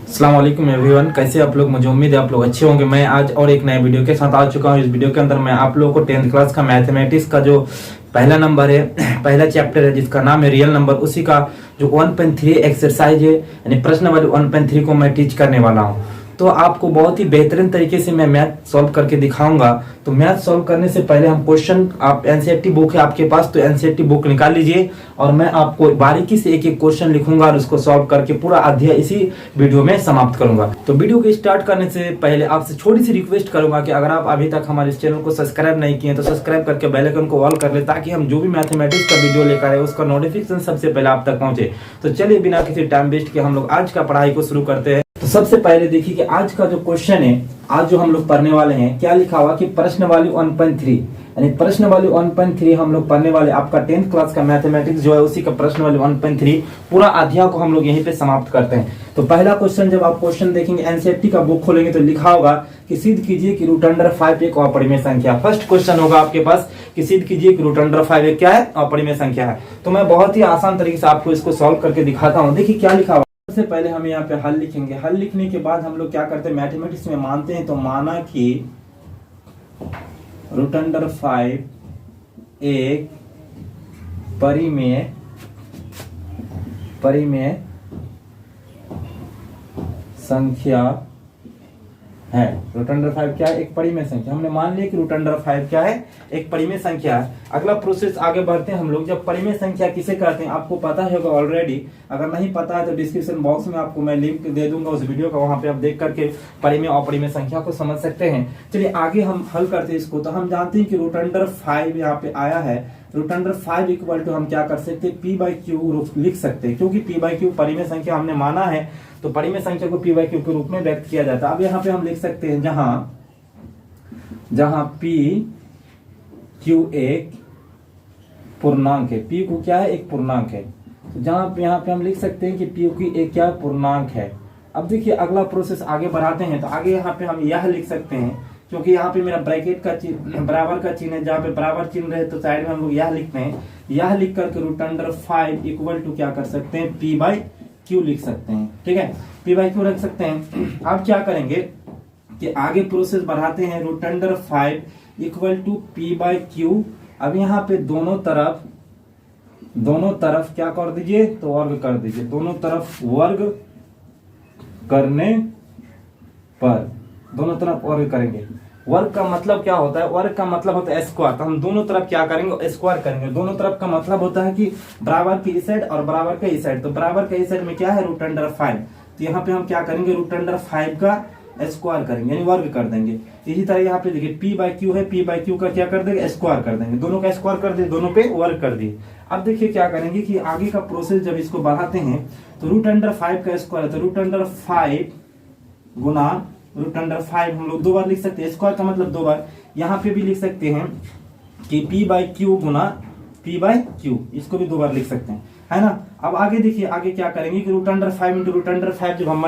अस्सलाम वालेकुम एवरीवन, कैसे आप लोग। मुझे उम्मीद है आप लोग अच्छे होंगे। मैं आज और एक नए वीडियो के साथ आ चुका हूं। इस वीडियो के अंदर मैं आप लोगों को 10th क्लास का मैथमेटिक्स का जो पहला नंबर है, पहला चैप्टर है जिसका नाम है रियल नंबर, उसी का जो 1.3 एक्सरसाइज है यानी प्रश्न वाले 1.3 को मैं टीच करने वाला हूं। तो आपको बहुत ही बेहतरीन तरीके से मैं मैथ सॉल्व करके दिखाऊंगा। तो मैथ सॉल्व करने से पहले हम क्वेश्चन, आप एनसीईआरटी बुक है आपके पास तो एनसीईआरटी बुक निकाल लीजिए और मैं आपको बारीकी से एक एक क्वेश्चन लिखूंगा और उसको सॉल्व करके पूरा अध्याय इसी वीडियो में समाप्त करूंगा। तो वीडियो को स्टार्ट करने से पहले आपसे छोटी सी रिक्वेस्ट करूंगा कि अगर आप अभी तक हमारे इस चैनल को सब्सक्राइब नहीं किए तो सब्सक्राइब करके बेल आइकन को ऑल कर ले, ताकि हम जो भी मैथमेटिक्स का वीडियो लेकर आए उसका नोटिफिकेशन सबसे पहले आप तक पहुंचे। तो चलिए बिना किसी टाइम वेस्ट के हम लोग आज का पढ़ाई को शुरू करते हैं। तो सबसे पहले देखिए कि आज का जो क्वेश्चन है, आज जो हम लोग पढ़ने वाले हैं, क्या लिखा हुआ कि प्रश्न वाली 1.3 यानी प्रश्न वाली 1.3 हम लोग पढ़ने वाले। आपका 10th क्लास का मैथमेटिक्स जो है उसी का प्रश्न वाली 1.3 पूरा अध्याय को हम लोग यहीं पे समाप्त करते हैं। तो पहला क्वेश्चन, जब आप क्वेश्चन देखेंगे एनसीईआरटी का बुक खोलेंगे तो लिखा होगा कि सिद्ध कीजिए कि √5 एक अपरिमेय संख्या। फर्स्ट क्वेश्चन होगा आपके पास कि सिद्ध कीजिए कि √5 एक क्या है, अपरिमेय संख्या है। तो मैं बहुत ही आसान तरीके से आपको इसको सॉल्व करके दिखाता हूँ। देखिए क्या लिखा हुआ। सबसे पहले हम यहाँ पे हल लिखेंगे। हल लिखने के बाद हम लोग क्या करते हैं, मैथमेटिक्स में मानते हैं। तो माना कि √5 एक परिमेय संख्या है। √5 क्या है, एक परिमेय संख्या। हमने मान लिया कि √5 क्या है, एक परिमेय संख्या है। अगला प्रोसेस आगे बढ़ते हैं हम लोग। जब परिमेय संख्या किसे कहते हैं आपको पता होगा ऑलरेडी। अगर नहीं पता है तो डिस्क्रिप्शन बॉक्स में आपको मैं लिंक दे दूंगा उस वीडियो का, वहां पे आप देख करके परिमेय और अपरिमेय संख्या को समझ सकते हैं। चलिए आगे हम हल करते हैं इसको। तो हम जानते हैं कि √5 यहाँ पे आया है। √5 इक्वल टू हम क्या कर सकते हैं, p/q लिख सकते हैं, क्योंकि p/q परिमेय संख्या हमने माना है। तो परिमेय संख्या को p/q के रूप में व्यक्त किया जाता है। अब यहाँ पे हम लिख सकते हैं जहां p/q एक पूर्णांक है। p को क्या है, एक पूर्णांक है। तो जहां यहाँ पे हम लिख सकते हैं कि p एक क्या पूर्णांक है। अब देखिए अगला प्रोसेस आगे बढ़ाते हैं। तो आगे यहाँ पे हम यह लिख सकते हैं, क्योंकि यहाँ पे मेरा ब्रैकेट का चिन्ह, बराबर का चिन्ह है, जहाँ पे बराबर चिन्ह रहे तो साइड में हम लोग यह लिखते हैं। यह लिख करके √5 इक्वल टू क्या कर सकते हैं, p/q लिख सकते हैं। ठीक है, p/q रख सकते हैं। अब क्या करेंगे कि आगे प्रोसेस बढ़ाते हैं। √5 इक्वल टू p/q। अब यहाँ पे दोनों तरफ क्या कर दीजिए, तो वर्ग कर दीजिए। दोनों तरफ वर्ग करने पर, दोनों तरफ वर्ग करेंगे। वर्ग का मतलब क्या होता है, वर्ग का मतलब होता है स्क्वायर। तो हम दोनों तरफ क्या करेंगे, स्क्वायर करेंगे। दोनों तरफ का मतलब होता है कि बराबर की इस साइड और बराबर के इस साइड। तो बराबर के इस साइड में क्या है, √5। तो यहाँ पे हम क्या करेंगे, √5 का स्क्वायर करेंगे यानी वर्ग कर देंगे। इसी तरह यहाँ पे देखिए p/q है, p/q का क्या कर देंगे, स्क्वायर कर देंगे। दोनों का स्क्वायर कर दिए, दोनों पे वर्ग कर दिए। अब देखिए क्या करेंगे कि आगे का प्रोसेस जब इसको बढ़ाते हैं तो √5 का स्क्वायर, तो √5 गुना √5 हम लोग दो बार लिख सकते हैं। स्क्वायर का मतलब दो बार। यहाँ पे भी लिख सकते हैं कि p/q गुना p/q, इसको भी दो बार लिख सकते हैं, है ना। अब आगे देखिए, आगे क्या करेंगे कि √5 इंटू √5 जब हम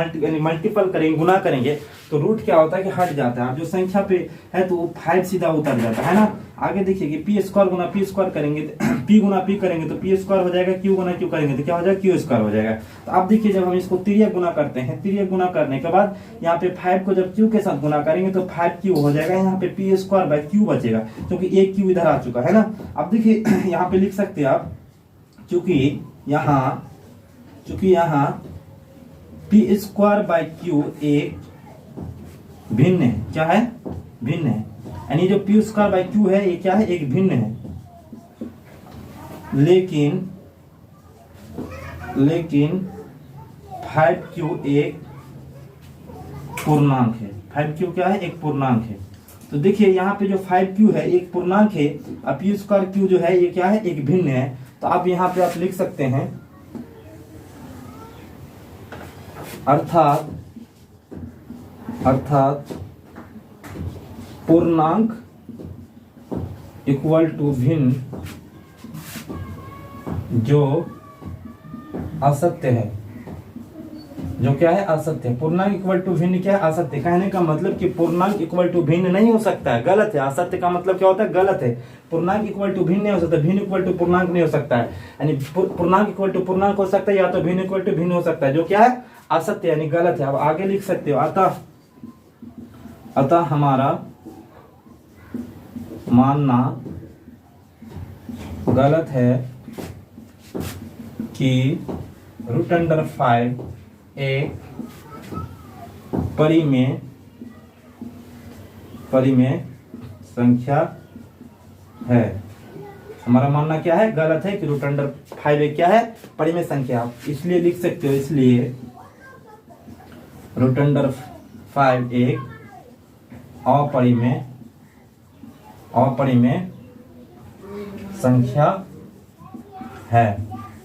मल्टीपल करेंगे, गुना करेंगे, तो रूट क्या होता है कि हट जाता है। अब जो संख्या पे है तो 5 सीधा उतर जाता है ना। आगे देखिए कि p² गुना p² करेंगे, p गुना p करेंगे तो p² हो जाएगा, q गुना q करेंगे तो क्या हो जाएगा, q² हो जाएगा। तो अब देखिए जब हम इसको तिर्यक गुना करते हैं, तिर्यक गुना करने के बाद यहाँ पे 5 को जब q के साथ गुना करेंगे तो 5q हो जाएगा। यहाँ पे p²/q बचेगा, क्योंकि एक q इधर आ चुका है ना। अब देखिए यहाँ पे लिख सकते हैं आप, चूंकि यहाँ p²/q एक भिन्न है। क्या है, भिन्न है। यानी जो p²/q है ये क्या है, एक भिन्न है। लेकिन 5q एक पूर्णांक है। 5q क्या है, एक पूर्णांक है। तो देखिए यहाँ पे जो 5q है एक पूर्णांक है और p²q जो है ये क्या है, एक भिन्न है। तो अब यहाँ पे आप लिख सकते हैं अर्थात पूर्णांक इक्वल टू भिन्न जो असत्य है। जो क्या है, असत्य है। पूर्णांक इक्वल टू भिन्न क्या है, असत्य। कहने का मतलब कि पूर्णांक इक्वल टू भिन्न नहीं हो सकता है, गलत है। असत्य का मतलब क्या होता है, गलत है। पूर्णांक इक्वल टू भिन्न नहीं हो सकता, भिन्न इक्वल टू पूर्णांक नहीं हो सकता है। यानी पूर्णांक इक्वल टू पूर्णांक हो सकता है या तो भिन्न इक्वल टू भिन्न हो सकता है, जो क्या है, असत्य यानी गलत है। अब आगे लिख सकते हो, अतः हमारा मानना गलत है कि √5 एक परिमेय संख्या है। हमारा मानना क्या है, गलत है कि √5 एक क्या है, परिमेय संख्या। इसलिए लिख सकते हो, इसलिए √5 एक अपरिमेय संख्या है।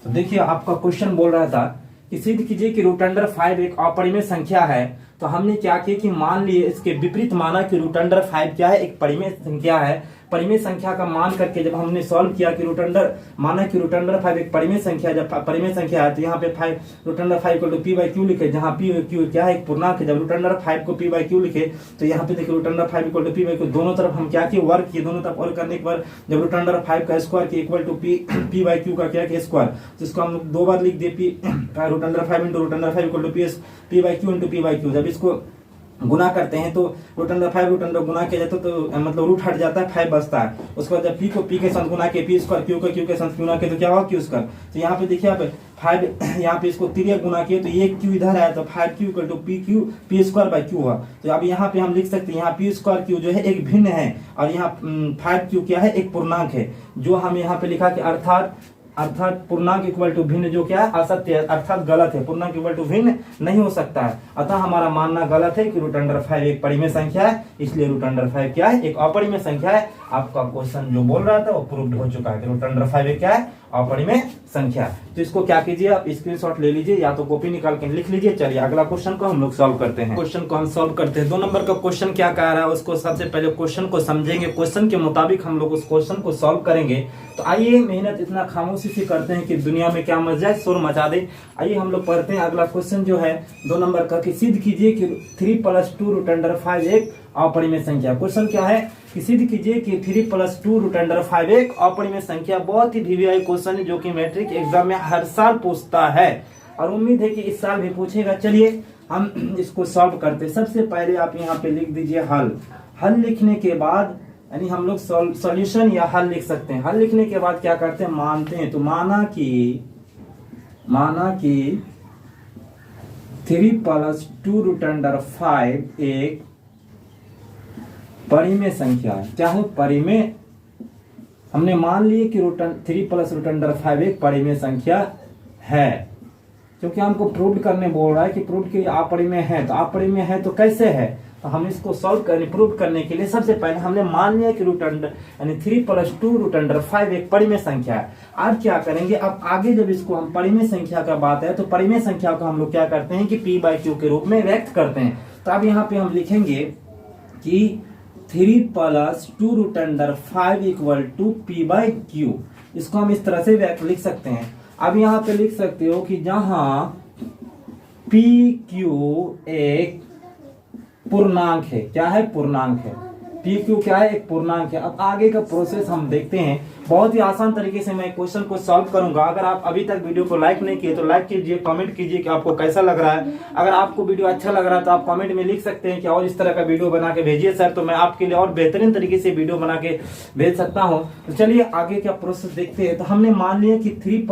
तो देखिए आपका क्वेश्चन बोल रहा था कि सिद्ध कीजिए कि √5 एक अपरिमेय संख्या है। तो हमने क्या किया कि मान लिए इसके विपरीत माना कि √5 क्या है, एक परिमेय संख्या है। परिमेय संख्या का मान करके जब हमने सॉल्व किया कि माना कि √5 एक परिमेय संख्या, जब परिमेय संख्या है तो यहाँ पे √5 को p/q लिखे, जहाँ p/q क्या है, एक पूर्णांक है। जब √5 को p/q लिखे तो यहाँ पे देखिए √5 को p/q, दोनों तरफ हम क्या किए, वर्ग किए। दोनों तरफ वर्ग करने के बाद जब √5 का स्क्वायर के इक्वल टू p/q का क्या किया, स्क्वायर, तो इसको हम दो बार लिख दिए, √5 p/q जब इसको गुना करते हैं तो √5 गुना किया जाता है तो मतलब रूट हट जाता है, 5 बचता है। उसके बाद जब p को p के साथ गुना किया, p स्क्वायर q को q के साथ गुना किया तो क्या हुआ, q स्क्वायर। तो यहाँ पे देखिए आप 5 यहाँ पे इसको तिर्यक गुना किए तो ये q इधर आया तो 5q p square by q हुआ। तो अब यहाँ पे हम लिख सकते हैं, यहाँ p स्क्वायर q जो है एक भिन्न है और यहाँ 5q क्या है, एक पूर्णांक है। जो हम यहाँ पे लिखा कि अर्थात पूर्णांक इक्वल टू भिन्न जो क्या है, असत्य है, अर्थात गलत है। पूर्णांक इक्वल टू भिन्न नहीं हो सकता है। अतः हमारा मानना गलत है कि √5 एक परिमेय संख्या है, इसलिए √5 क्या है, एक अपरिमेय संख्या है। आपका क्वेश्चन जो बोल रहा था वो प्रूव्ड हो चुका है कि √5 एक क्या है, अपरिमेय संख्या। तो इसको क्या कीजिए, आप स्क्रीनशॉट ले लीजिए या तो कॉपी निकाल के लिख लीजिए। चलिए अगला क्वेश्चन को हम लोग सॉल्व करते हैं। क्वेश्चन को हम सॉल्व करते हैं। 2 नंबर का क्वेश्चन क्या कह रहा है उसको सबसे पहले क्वेश्चन को समझेंगे, क्वेश्चन के मुताबिक हम लोग उस क्वेश्चन को सॉल्व करेंगे। तो आइए मेहनत इतना खामोशी से करते हैं कि दुनिया में क्या मच जाए, शोर मचा दे। आइए हम लोग पढ़ते हैं अगला क्वेश्चन जो है 2 नंबर का, कि सिद्ध कीजिए कि 3 + 2 √5 एक अपरिमेय संख्या। क्वेश्चन क्या है कि सिद्ध कीजिए कि 3 + 2 √5 एक अपरिमेय संख्या। बहुत ही वीवीआई क्वेश्चन है जो कि मैट्रिक एग्जाम में हर साल पूछता है और उम्मीद है कि इस साल भी पूछेगा। चलिए हम इसको सॉल्व करते हैं। सबसे पहले आप यहाँ पे लिख दीजिए हल लिखने के बाद यानी हम लोग सॉल्यूशन या हल लिख सकते हैं। हल लिखने के बाद क्या करते हैं, मानते हैं। तो माना कि 3 + 2 √5 एक परिमेय संख्या है। चाहे परिमेय, हमने मान लिए कि 3 + √5 एक परिमेय संख्या है, क्योंकि हमको प्रूव करने बोल रहा है कि प्रूव कि अपरिमेय है। तो अपरिमेय है तो कैसे है, तो हम इसको सॉल्व करने प्रूव करने के लिए सबसे पहले हमने मान लिया कि 3 + 2 √5 एक परिमेय संख्या है। अब क्या करेंगे, अब आगे जब इसको हम परिमेय संख्या का बात है तो परिमेय संख्या को हम लोग क्या करते हैं कि p/q के रूप में व्यक्त करते हैं। तो अब यहाँ पे हम लिखेंगे कि 3 + 2 √5 = p/q। इसको हम इस तरह से लिख सकते हैं। अब यहाँ पे लिख सकते हो कि जहां pq एक पूर्णांक है, क्या है, पूर्णांक है। pq क्या है, एक पूर्णांक है। अब आगे का प्रोसेस हम देखते हैं। बहुत ही आसान तरीके से मैं क्वेश्चन को सॉल्व करूंगा। अगर आप अभी तक वीडियो को लाइक नहीं किए तो लाइक कीजिए, कमेंट कीजिए कि आपको कैसा लग रहा है। अगर आपको वीडियो अच्छा लग रहा है तो आप कमेंट में लिख सकते हैं कि और इस तरह का वीडियो बना के भेजिए सर, तो मैं आपके लिए और बेहतरीन तरीके से वीडियो बना के भेज सकता हूँ। तो चलिए आगे का प्रोसेस देखते हैं। तो हमने मान लिया कि 3 +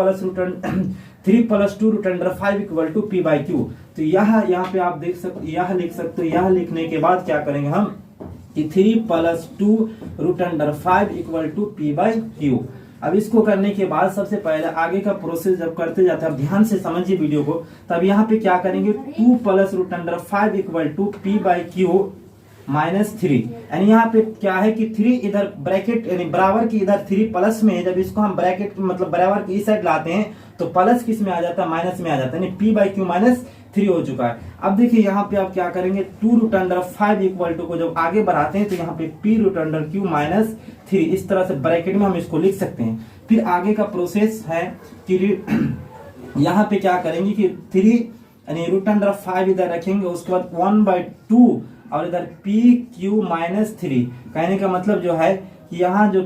2 √5 = p/q। तो यहाँ पे आप देख सकते, यह लिख सकते हो। यह लिखने के बाद क्या करेंगे हम कि 3 + 2 √5 = p/q। अब इसको करने के बाद सबसे पहले आगे का प्रोसेस जब करते जाते हैं, अब ध्यान से समझिए वीडियो को। तब यहाँ पे क्या करेंगे, 2 + √5 = p/q -3। यानी यहाँ पे क्या है कि 3 इधर ब्रैकेट यानी बराबर की इधर 3 प्लस में है। जब इसको हम ब्रैकेट मतलब बराबर की इस साइड लाते हैं तो प्लस किस में आ जाता है, माइनस में आ जाता है, यानी p/q -3 हो चुका है। अब देखिए यहाँ पे आप क्या करेंगे, 2 √5 को जब आगे बढ़ाते हैं तो यहाँ पे p/q -3 इस तरह से ब्रैकेट में हम इसको लिख सकते हैं। फिर आगे का प्रोसेस है कि यहाँ पे क्या करेंगे कि 3 यानी √5 इधर रखेंगे, उसके बाद 1/2 और इधर pq -3। कहने का मतलब जो है कि यहाँ जो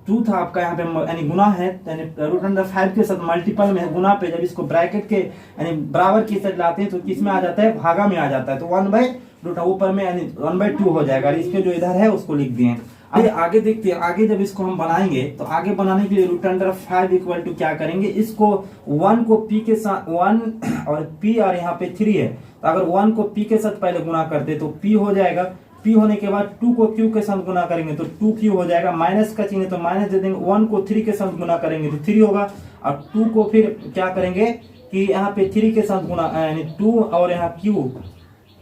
2 था आपका यहाँ पे यानी गुना है, यानी रूट अंडर 5 के साथ मल्टीपल में है गुना पे, जब इसको ब्रैकेट के यानी बराबर की साइड लाते हैं तो किस में आ जाता है, भागा में आ जाता है, तो 1/रूट ऊपर में यानी 1/2 हो जाएगा। और इसके जो इधर है उसको लिख दिए। अब आगे देखते हैं, आगे जब इसको हम बनाएंगे तो आगे बनाने के लिए रूट अंडर 5 इक्वल टू क्या करेंगे, इसको 1 को p के साथ 1 और p और यहाँ पे 3 है, तो अगर 1 को p के साथ पहले गुना करते तो p हो जाएगा, p होने के बाद 2 को q के साथ गुना करेंगे तो 2q हो जाएगा, माइनस का चिन्ह तो माइनस दे देंगे, 1 को 3 के साथ गुना करेंगे तो 3 होगा, और 2 को फिर क्या करेंगे कि यहाँ पे 3 के साथ गुना यानी 2 और यहाँ q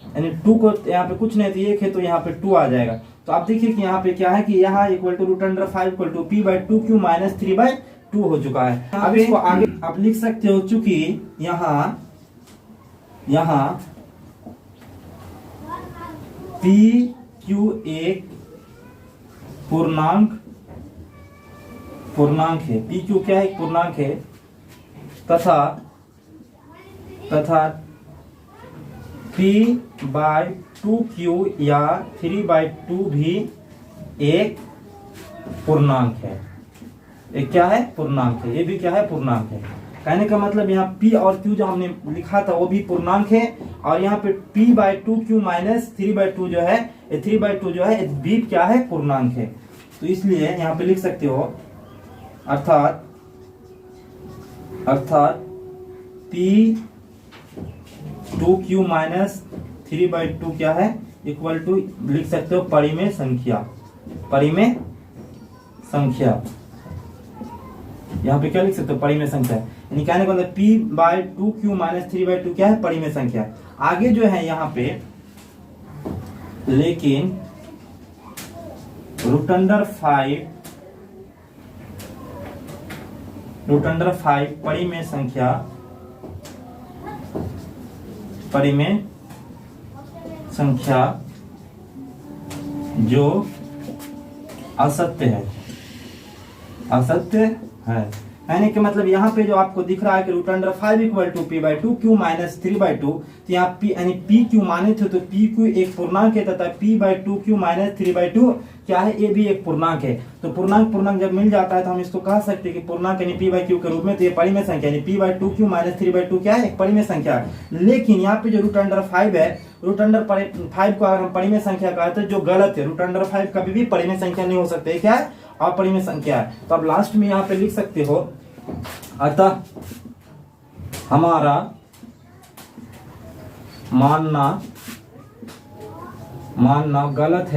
यानी 2 को यहाँ पे कुछ नहीं तो 1 है तो यहाँ पे 2 आ जाएगा। तो आप देखिए कि यहाँ पे क्या है कि यहाँ equal to root under 5 equal to p/2q minus 3/2 हो चुका है। अब इसको आगे आप लिख सकते हो, चूंकि यहाँ pq एक पूर्णांक है, pq क्या है, एक पूर्णांक है, तथा p/2q या 3/2 भी एक पूर्णांक है। एक क्या है, पूर्णांक है, ये भी क्या है, पूर्णांक है। कहने का मतलब यहाँ p और q जो हमने लिखा था वो भी पूर्णांक है, और यहाँ पे p/2q माइनस 3/2 जो है, 3/2 जो है भी क्या है, पूर्णांक है। तो इसलिए यहाँ पे लिख सकते हो अर्थात p/2q माइनस 3/2 क्या है, इक्वल टू लिख सकते हो परिमेय संख्या। यहाँ पे क्या लिख सकते हो, परिमेय संख्या, यानी कहने का मतलब p/2q माइनस 3/2 क्या है, परिमेय संख्या। आगे जो है यहाँ पे लेकिन रूट अंडर 5 परिमेय संख्या जो असत्य है। यानी कि मतलब यहाँ पे जो आपको दिख रहा है कि root under 5 equal to p/2q minus 3/2, तो यहाँ p यानी pq माने थे तो pq एक पूर्णांक है, तथा p/2q माइनस 3/2 क्या है, ये भी एक पूर्णांक है। तो पूर्णांक जब मिल जाता है तो हम इसको कह सकते हैं कि पूर्णांक यानी p/q के रूप में, तो ये परिमेय संख्या यानी p/2q माइनस 3/2 क्या है, एक परिमेय संख्या है। लेकिन यहाँ पे जो रूट अंडर 5 है, रूट अंडर 5 को अगर हम परिमेय संख्या कहते हैं जो गलत है, रूट अंडर 5 कभी भी परिमेय संख्या नहीं हो सकते, क्या है, अपरिमेय संख्या है। तो अब लास्ट में यहाँ पे लिख सकते हो, अतः हमारा मानना गलत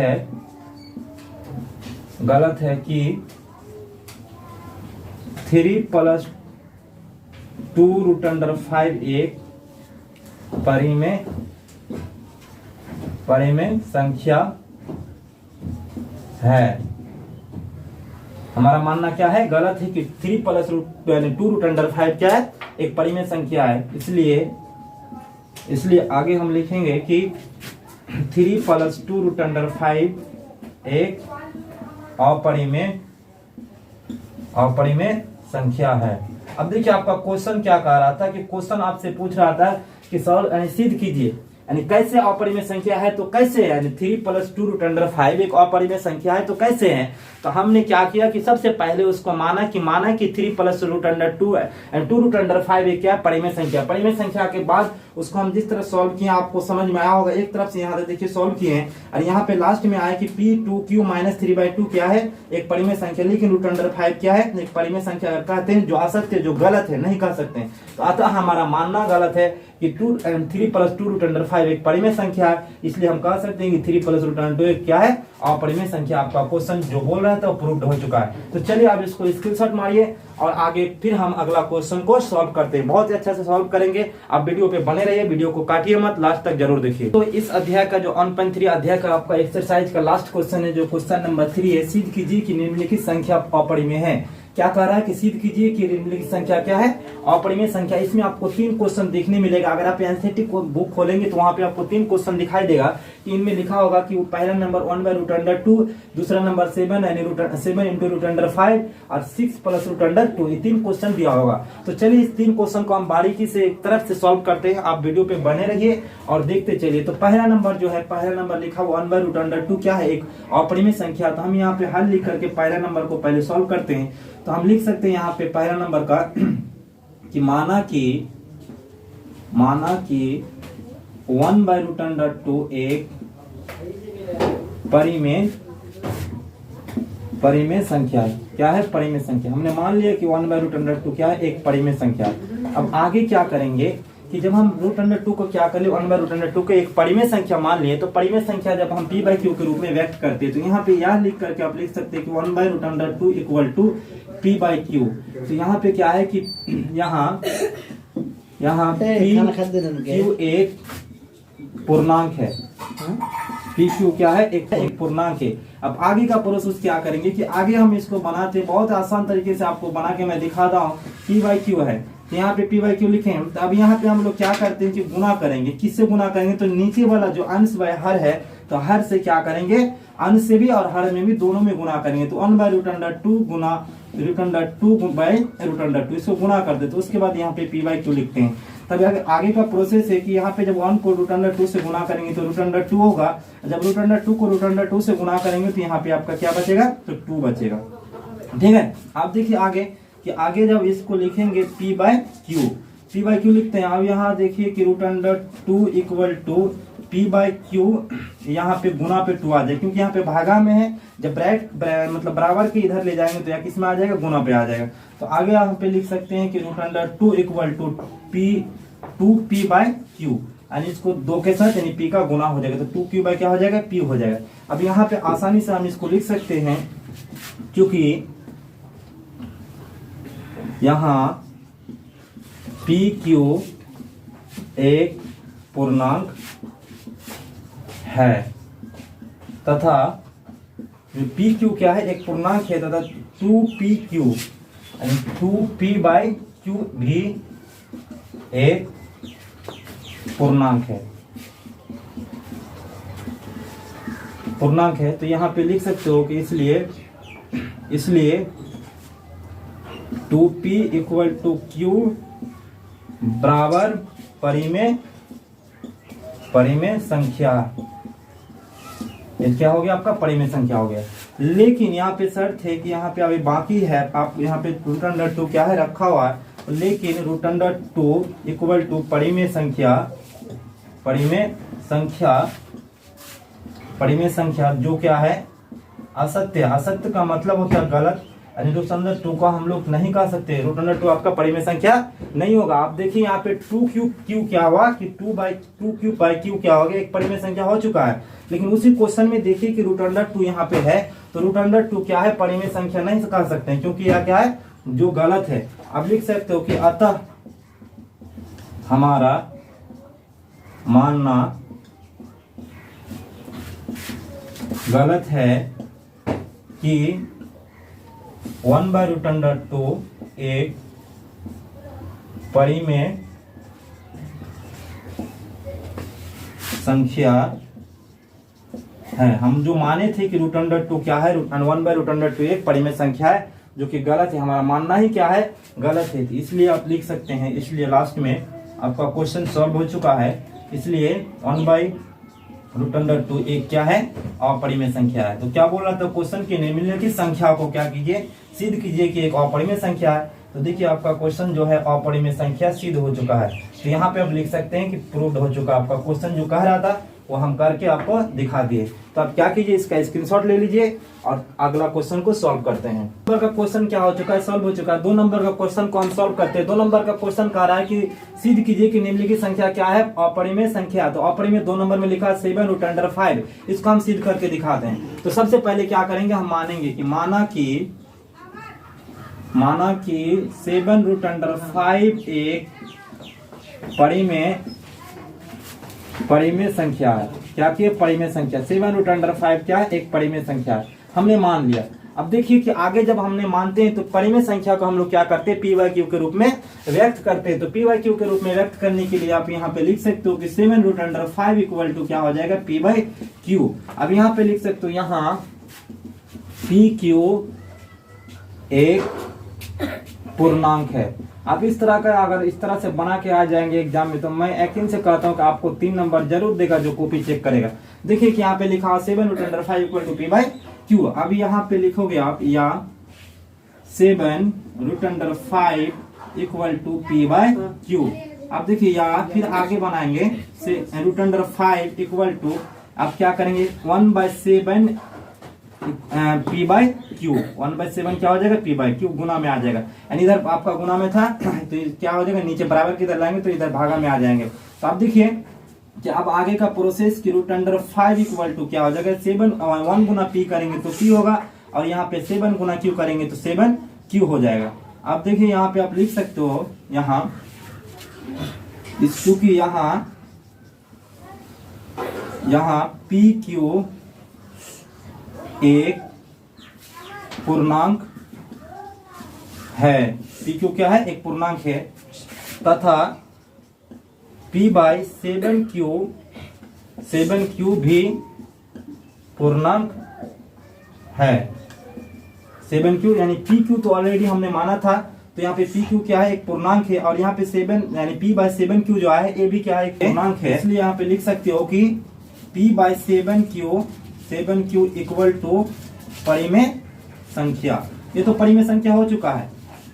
है कि 3+2 रूट अंडर 5 एक परिमेय संख्या है। हमारा मानना क्या है, गलत है कि 3+2 रूट अंडर 5 क्या है, एक परिमेय संख्या है। इसलिए आगे हम लिखेंगे कि 3+2 रूट अंडर 5 एक अपरिमेय संख्या है। अब देखिए आपका क्वेश्चन क्या कह रहा था, कि क्वेश्चन आपसे पूछ रहा था कि सॉल्व सिद्ध कीजिए, यानी कैसे अपरिमेय संख्या है, तो कैसे है, यानी 3+2 रूट अंडर 5 एक अपरिमेय संख्या है तो कैसे है। तो हमने क्या किया कि सबसे पहले उसको माना कि 3+2 रूट अंडर 2 रूट अंडर 5 एक क्या परिमेय संख्या के बाद उसको हम जिस तरह सॉल्व किए आपको समझ में आया होगा। एक तरफ से यहाँ देखिए सॉल्व किए हैं, और यहाँ पे लास्ट में आया कि p/2q माइनस 3/2 क्या है, एक परिमेय संख्या, लेकिन रूट अंडर 5 क्या है, एक परिमेय संख्या। अगर कहते हैं जो असत्य, जो गलत है, नहीं कह सकते हैं, तो अतः हमारा मानना गलत है कि 3+2 रूट अंडर 5 एक परिमेय संख्या है। इसलिए हम कह सकते हैं कि 3+ रूट अंडर 2 क्या है, अपरिमेय संख्या। आपका क्वेश्चन जो बोल रहा था वो प्रूव्ड हो चुका है। तो चलिए आप इसको स्क्रीनशॉट मारिए और आगे फिर हम अगला क्वेश्चन को सॉल्व करते हैं। बहुत ही अच्छा से सॉल्व करेंगे, आप वीडियो पे बने रहिए, वीडियो को काटिए मत, लास्ट तक जरूर देखिए। तो इस अध्याय का जो 1.3 अध्याय का आपका एक्सरसाइज का लास्ट क्वेश्चन है, जो क्वेश्चन नंबर 3 है, सिद्ध कीजिए कि निम्नलिखित संख्या अपरिमेय है। क्या कह रहा है कि सिद्ध कीजिए कि निम्नलिखित संख्या क्या है, अपरिमेय संख्या। इसमें आपको 3 क्वेश्चन देखने मिलेगा। अगर आप एनसीईआरटी बुक खोलेंगे तो वहां पे आपको 3 क्वेश्चन दिखाई देगा। इनमें लिखा होगा कि पहला नंबर 1/√2, दूसरा नंबर 7 × √5 और 6 + √2। ये 3 क्वेश्चन दिया होगा। तो चलिए इस 3 क्वेश्चन को हम बारीकी से एक तरफ से सॉल्व करते हैं। आप वीडियो पे बने रहिए और देखते चलिए। तो पहला नंबर जो है, पहला नंबर लिखा हुआ 1/√2 क्या है, एक अपरिमेय संख्या। तो हम यहाँ पे हल लिख करके पहला नंबर को पहले सॉल्व करते हैं। तो हम लिख सकते हैं यहाँ पे पहला नंबर का कि माना कि 1/√2 एक परिमेय संख्या है। क्या है, परिमेय संख्या। हमने मान लिया कि 1/√2 क्या है, एक परिमेय संख्या है। अब आगे क्या करेंगे कि जब हम √2 को क्या कर ले, 1/√2 को एक परिमेय संख्या मान लिए, तो परिमेय संख्या जब हम p/q के रूप में व्यक्त करते हैं तो यहाँ पे यह लिख करके आप लिख सकते हैं कि 1/√2 = p/q। तो यहाँ पे क्या है कि यहाँ p/q एक पूर्णांक है। p/q क्या है, एक पूर्णांक है। अब आगे का प्रोसेस क्या करेंगे कि आगे हम इसको बनाते हैं, बहुत आसान तरीके से आपको बना के मैं दिखाता हूँ। p/q है, तो यहाँ पे p/q लिखें। तो अब यहाँ पे हम लोग क्या करते हैं कि गुना करेंगे। किससे गुना करेंगे, तो नीचे वाला जो अंश व हर है, तो हर से क्या करेंगे, अंश से भी और हर में भी, दोनों में गुना करेंगे। तो 1/√2 गुना √2/√2, इसको गुना कर दे। तो उसके बाद यहाँ पे p/q लिखते हैं। तब आगे का प्रोसेस है कि यहाँ पे जब 1 को √2 से गुना करेंगे तो √2 होगा। जब √2 को √2 से गुना करेंगे तो यहाँ पे आपका क्या बचेगा, तो 2 बचेगा। ठीक है। आप देखिए आगे कि आगे जब इसको लिखेंगे p/q लिखते हैं। अब यहाँ देखिए कि √2 = p/q, यहाँ पे गुना पे 2 आ जाए, क्योंकि यहाँ पे भागा में है। जब मतलब बराबर के इधर ले जाएंगे तो या किस में आ जाएगा, गुना पे आ जाएगा। तो आगे यहाँ पे लिख सकते हैं कि √2 = 2p/q, यानी इसको 2 के साथ यानी p का गुना हो जाएगा। तो 2q/ क्या हो जाएगा, p हो जाएगा। अब यहाँ पे आसानी से हम इसको लिख सकते हैं, क्योंकि यहाँ p/q एक पूर्णांक है तथा p/q क्या है, एक पूर्णांक है तथा 2p/q यानी 2p/q भी एक पूर्णांक है। तो यहाँ पे लिख सकते हो कि इसलिए 2p = q बराबर परिमेय संख्या। ये क्या हो गया, आपका परिमेय संख्या हो गया। लेकिन यहाँ पे शर्त है कि यहाँ पे अभी बाकी है, आप यहाँ पे √2 क्या है रखा हुआ है, लेकिन √2 = परिमेय संख्या जो क्या है, असत्य का मतलब होता है गलत। यानी √2 का हम लोग नहीं कह सकते, √2 आपका परिमेय संख्या नहीं होगा। आप देखिए यहाँ पे 2q क्या हुआ कि 2/2q क्या हो गया, एक परिमेय संख्या हो चुका है। लेकिन उसी क्वेश्चन में देखिए कि √2 यहाँ पे है, तो √2 क्या है, परिमेय संख्या नहीं कह सकते हैं, क्योंकि यह क्या है, जो गलत है। आप लिख सकते हो कि अतः हमारा मानना गलत है कि 1/√2 एक परिमेय संख्या है। हम जो माने थे कि √2 क्या है, 1/√2 एक परिमेय संख्या है, जो कि गलत है। हमारा मानना ही क्या है, गलत है। इसलिए आप लिख सकते हैं, इसलिए लास्ट में आपका क्वेश्चन सॉल्व हो चुका है। इसलिए 1/√2 एक क्या है, अपरिमेय संख्या है। तो क्या बोल रहा था क्वेश्चन की, निम्नलिखित संख्या को क्या कीजिए, सिद्ध कीजिए कि एक अपरिमेय संख्या है। तो देखिए आपका क्वेश्चन जो है अपरिमेय संख्या सिद्ध हो चुका है। तो यहाँ पे आप लिख सकते हैं कि प्रूव्ड हो चुका। आपका क्वेश्चन जो कह रहा था वो हम करके आपको दिखा दिए। तो आप क्या कीजिए, इसका स्क्रीनशॉट ले लीजिए और अगला क्वेश्चन को सॉल्व करते हैं। नंबर का क्वेश्चन क्या हो चुका है, सॉल्व हो चुका है। 2 नंबर का क्वेश्चन को हम सॉल्व करते हैं। 2 नंबर का क्वेश्चन कह रहा है कि सिद्ध कीजिए कि निम्नलिखित संख्या क्या है, अपरिमेय संख्या। तो अपरिमेय 2 नंबर में लिखा है 7√5। इसको हम सिद्ध करके दिखाते हैं। तो सबसे पहले क्या करेंगे, हम मानेंगे कि माना कि 7√5 एक परिमेय संख्या है। क्या कि परिमेय संख्या 7√5 क्या है, एक परिमेय संख्या है, हमने मान लिया। अब देखिए कि आगे जब हमने मानते हैं तो परिमेय संख्या को हम लोग क्या करते हैं, पी बाई क्यू के रूप में व्यक्त करते हैं। तो पी बाई क्यू के रूप में व्यक्त करने के लिए आप यहाँ पे लिख सकते हो कि 7√5 इक्वल टू क्या हो जाएगा, पी बाई क्यू। अब यहाँ पे लिख सकते हो यहाँ पी क्यू एक पूर्णांक है। आप इस तरह का अगर इस तरह से बना के आ जाएंगे एग्जाम में तो मैं यकीन से कहता हूँ कि आपको 3 नंबर जरूर देगा जो कॉपी चेक करेगा। देखिए कि यहाँ पे लिखा हुआ 7√5 equal to P by Q. अब यहाँ पे लिखोगे आप या 7√5 equal to P by Q. अब देखिए या फिर आगे बनाएंगे √5 इक्वल टू आप क्या करेंगे 1/7 पी बाई क्यू। 1/7 क्या हो जाएगा, पी बाई क्यू गुना में आ जाएगा। यानी इधर आपका गुना में था तो क्या हो जाएगा, नीचे बराबर की इधर लाएंगे तो इधर भागा में आ जाएंगे। तो आप देखिए कि अब आगे का प्रोसेस की √5 इक्वल टू क्या हो जाएगा, 1 गुना पी करेंगे तो पी होगा और यहाँ पे 7 गुना क्यू करेंगे तो 7 क्यू हो जाएगा। अब देखिए यहाँ पे आप लिख सकते हो यहाँ चूंकि यहाँ पी क्यू एक पूर्णांक है, पी क्यू क्या है, एक पूर्णांक है, तथा पी बाई 7 क्यू भी पूर्णांक है। 7 क्यू यानी पी क्यू तो ऑलरेडी हमने माना था, तो यहाँ पे पी क्यू क्या है, एक पूर्णांक है, और यहाँ पे 7 यानी पी बाई 7 क्यू जो है ये भी क्या है, एक पूर्णांक है। इसलिए यहाँ पे लिख सकते हो कि P by 7 Q equal to परिमेय संख्या। ये तो परिमेय संख्या हो चुका है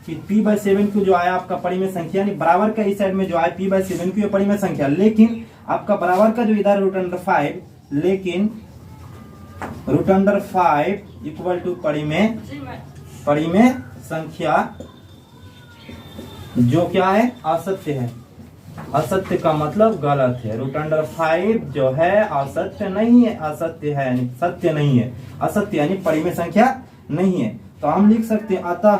कि p बाई 7 क्यू जो आया आपका परिमेय संख्या, यानी बराबर का इस साइड में जो आया p बाई 7 क्यू परिमेय संख्या, लेकिन आपका बराबर का जो इधर √5, लेकिन √5 इक्वल टू परिमेय संख्या जो क्या है, असत्य है। असत्य का मतलब गलत है। √5 जो है असत्य नहीं है, असत्य है यानी सत्य नहीं है, असत्य यानी परिमेय संख्या नहीं है। तो हम लिख सकते हैं अतः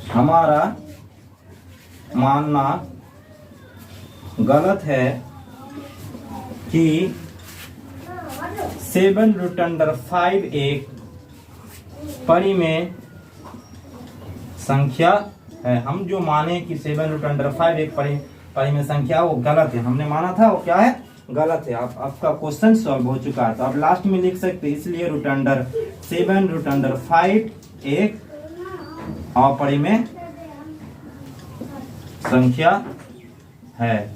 हमारा मानना गलत है कि 7√5 एक परिमेय संख्या है। हम जो माने कि 7√5 एक परिमेय संख्या, वो गलत है। हमने माना था वो क्या है, गलत है। आपका क्वेश्चन सॉल्व हो चुका है। तो आप लास्ट में लिख सकते हैं इसलिए 7√5 एक अपरिमेय संख्या है।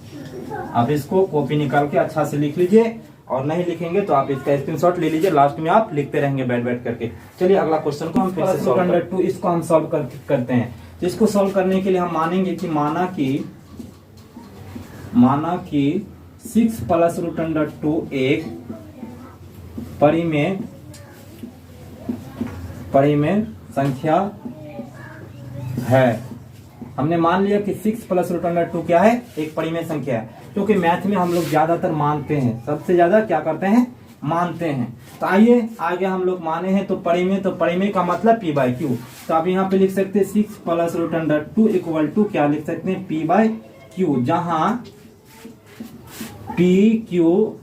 आप इसको कॉपी निकाल के अच्छा से लिख लीजिए, और नहीं लिखेंगे तो आप इसका स्क्रीनशॉट ले लीजिए, लास्ट में आप लिखते रहेंगे बैठ करके। चलिए अगला क्वेश्चन को हम फिर से √2 इसको हम सॉल्व करते हैं। तो इसको सॉल्व करने के लिए हम मानेंगे कि माना कि 6 + √2 एक परिमेय संख्या है। हमने मान लिया कि 6 + √2 क्या है, एक परिमेय संख्या है। क्योंकि मैथ में हम लोग ज्यादातर मानते हैं, सबसे ज्यादा क्या करते हैं, मानते हैं। तो आइए आगे हम लोग माने हैं तो परिमेय का मतलब पी बाई क्यू। तो आप यहाँ पे लिख सकते हैं 6 + √2 इक्वल टू क्या लिख सकते हैं, पी बाई क्यू, जहां पी क्यू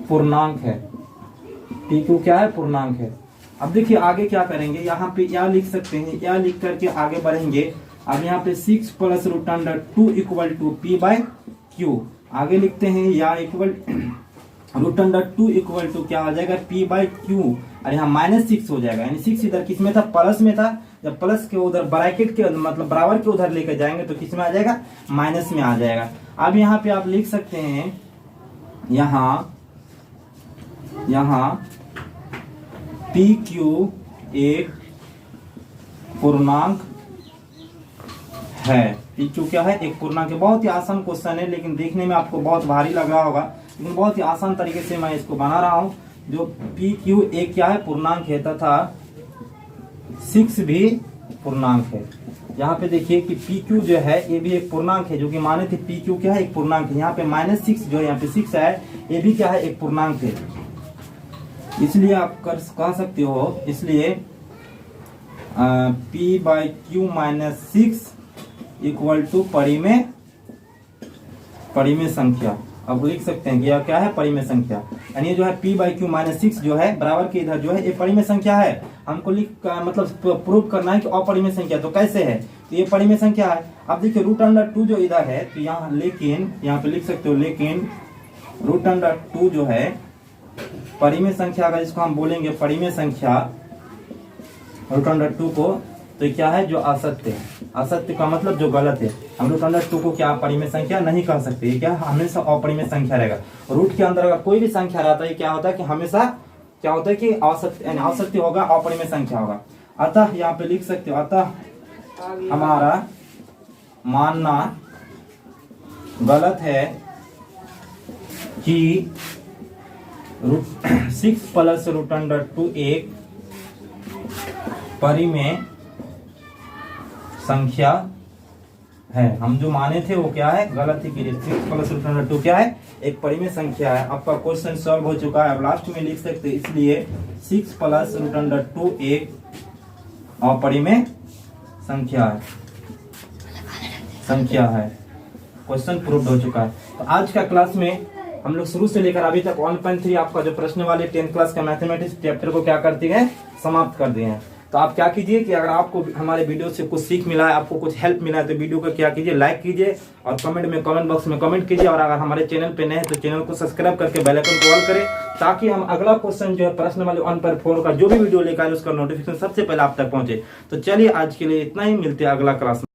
पूर्णांक है। पी क्यू क्या है, पूर्णांक है। अब देखिए आगे क्या करेंगे, यहाँ पे या लिख सकते हैं, या लिख करके आगे बढ़ेंगे। अब यहाँ पे 6 + √2 equal to P by Q, आगे लिखते हैं या इक्वल √2 इक्वल टू क्या हो जाएगा, पी बाई क्यू, और यहाँ -6 हो जाएगा। यानी 6 इधर किस में था, प्लस में था। जब प्लस के उधर ब्रैकेट के मतलब बराबर के उधर लेकर जाएंगे तो किस में आ जाएगा, माइनस में आ जाएगा। अब यहाँ पे आप लिख सकते हैं यहाँ पी क्यू एक पूर्णांक है। पी क्यू क्या है, एक पूर्णांक है। बहुत ही आसान क्वेश्चन है, लेकिन देखने में आपको बहुत भारी लग रहा होगा, लेकिन बहुत ही आसान तरीके से मैं इसको बना रहा हूँ। जो पी क्यू एक क्या है, पूर्णांक है, तथा 6 भी पूर्णांक है। यहाँ पे देखिए कि पी क्यू जो है ये भी एक पूर्णांक है, जो कि माने थे पी क्यू क्या है, एक पूर्णांक है। यहाँ पे -6 जो यहाँ पे 6 है, ये भी क्या है, एक पूर्णांक है। इसलिए आप कह सकते हो, इसलिए P by Q -6 equal to परिमेय संख्या। अब लिख सकते हैं कि यह क्या है, परिमेय संख्या। यानी ये जो है p/q - 6 जो है बराबर के इधर जो है ये परिमेय संख्या है। हमको मतलब प्रूव करना है कि अपरिमेय संख्या। तो कैसे है, तो ये परिमेय संख्या है। अब देखिए √2 जो इधर है, तो यहाँ लेकिन यहाँ पे लिख सकते हो लेकिन √2 जो है परिमेय संख्या का, जिसको हम बोलेंगे परिमेय संख्या √2 को, तो क्या है, जो असत्य है। असत्य का मतलब जो गलत है। हम √2 को क्या परिमेय संख्या नहीं कह सकते, ये क्या हमेशा अपरिमेय संख्या रहेगा। रूट के अंदर अगर कोई भी संख्या रहता है, क्या होता है कि हमेशा क्या होता है कि असत्य होगा, अपरिमेय संख्या होगा। अतः यहाँ पे लिख सकते हो, अतः हमारा मानना गलत है कि 6 + √2 एक परिमेय संख्या है। हम जो माने थे वो क्या है, गलत ही कीजिए। 6 + √2 क्या है, एक परिमेय संख्या है। आपका क्वेश्चन सॉल्व हो चुका है। अब लास्ट में लिख सकते हैं, इसलिए 6 + √2 एक अपरिमेय संख्या है। क्वेश्चन प्रूव्ड हो चुका है। तो आज का क्लास में हम लोग शुरू से लेकर अभी तक 1.3 आपका जो प्रश्न वाले 10th क्लास का मैथमेटिक्स चैप्टर को क्या करती है, समाप्त कर दिए हैं। तो आप क्या कीजिए कि अगर आपको हमारे वीडियो से कुछ सीख मिला है, आपको कुछ हेल्प मिला है, तो वीडियो को क्या कीजिए, लाइक कीजिए और कमेंट बॉक्स में कमेंट कीजिए। और अगर हमारे चैनल पे नए हैं तो चैनल को सब्सक्राइब करके बेल आइकन को ऑल करें, ताकि हम अगला क्वेश्चन जो है प्रश्न वाले 1.4 का जो भी वीडियो लेकर उसका नोटिफिकेशन सबसे पहले आप तक पहुंचे। तो चलिए आज के लिए इतना ही, मिलते हैं अगला क्लास में।